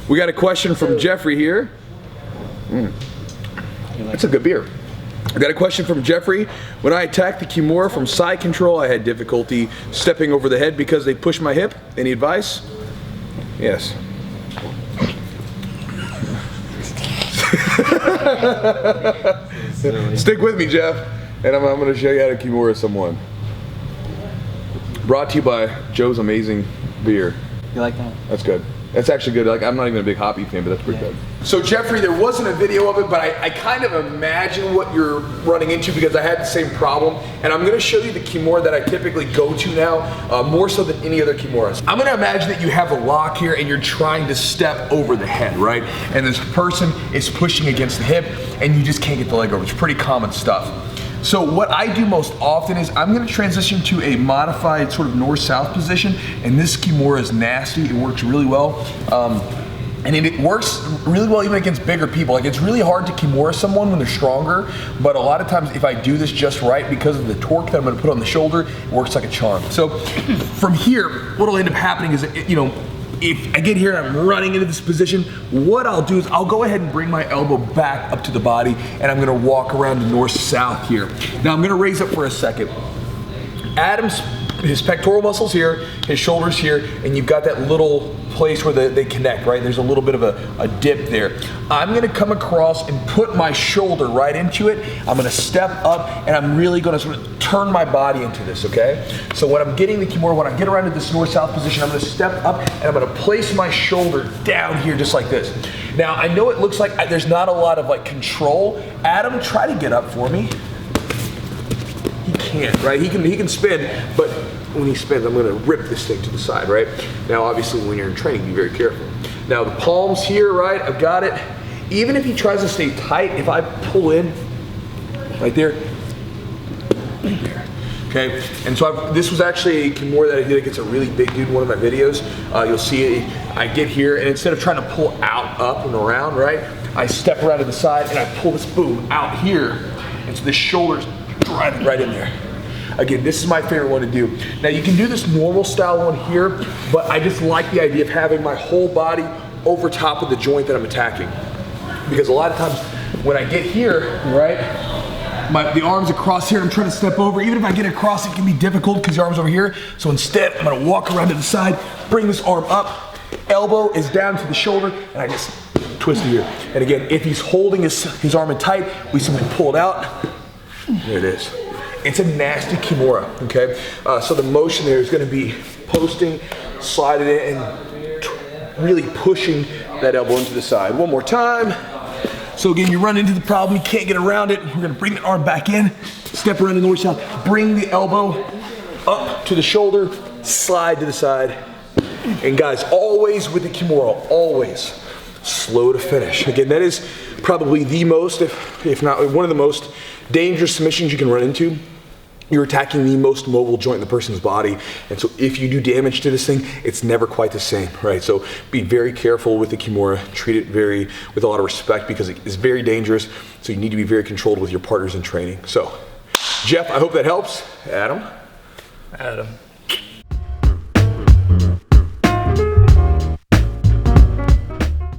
We got a question from Jeffrey here. That's a good beer. I got a question from Jeffrey. When I attacked the Kimura from side control, I had difficulty stepping over the head because they pushed my hip. Any advice? Yes. Stick with me, Jeff, and I'm going to show you how to Kimura someone. Brought to you by Joe's Amazing Beer. You like that? That's good. That's actually good. Like, I'm not even a big hoppy fan, but that's pretty good. So Jeffrey, there wasn't a video of it, but I kind of imagine what you're running into because I had the same problem. And I'm gonna show you the Kimura that I typically go to now, more so than any other Kimuras. I'm gonna imagine that you have a lock here and you're trying to step over the head, right? And this person is pushing against the hip and you just can't get the leg over. It's pretty common stuff. So what I do most often is I'm gonna transition to a modified sort of north-south position, and this Kimura is nasty. It works really well. And it works really well even against bigger people. Like, it's really hard to Kimura someone when they're stronger, but a lot of times if I do this just right, because of the torque that I'm gonna put on the shoulder, it works like a charm. So from here, what'll end up happening is, if I get here and I'm running into this position, what I'll do is I'll go ahead and bring my elbow back up to the body and I'm gonna walk around the north-south here. Now I'm gonna raise up for a second. Adam's, his pectoral muscles here, his shoulders here, and you've got that little place where they connect, right? There's a little bit of a dip there. I'm gonna come across and put my shoulder right into it. I'm gonna step up and I'm really gonna sort of turn my body into this, okay? So when I'm getting the Kimura, when I get around to this north-south position, I'm gonna step up and I'm gonna place my shoulder down here just like this. Now, I know it looks like there's not a lot of like control. Adam, try to get up for me. He can't, right? He can spin, but when he spins, I'm gonna rip this thing to the side, right? Now, obviously, when you're in training, be very careful. Now, the palms here, right? I've got it. Even if he tries to stay tight, if I pull in right there, okay? And so this was actually a Kimura that I did against a really big dude in one of my videos. You'll see it, I get here, and instead of trying to pull out, up, and around, right? I step around to the side, and I pull this boom out here. And so the shoulder's driving right in there. Again, this is my favorite one to do. Now you can do this normal style one here, but I just like the idea of having my whole body over top of the joint that I'm attacking. Because a lot of times when I get here, right, the arm's across here, I'm trying to step over. Even if I get across, it can be difficult because the arm's over here. So instead, I'm gonna walk around to the side, bring this arm up, elbow is down to the shoulder, and I just twist it here. And again, if he's holding his arm in tight, we simply pull it out. There it is. It's a nasty Kimura, okay? So the motion there is gonna be posting, sliding it, and really pushing that elbow into the side. One more time. So again, you run into the problem, you can't get around it. We're gonna bring the arm back in, step around the north-south, bring the elbow up to the shoulder, slide to the side. And guys, always with the Kimura, always slow to finish. Again, that is probably the most, if not one of the most dangerous submissions you can run into. You're attacking the most mobile joint in the person's body. And so if you do damage to this thing, it's never quite the same, right? So be very careful with the Kimura. Treat it with a lot of respect because it is very dangerous. So you need to be very controlled with your partners in training. So, Jeff, I hope that helps. Adam? Adam.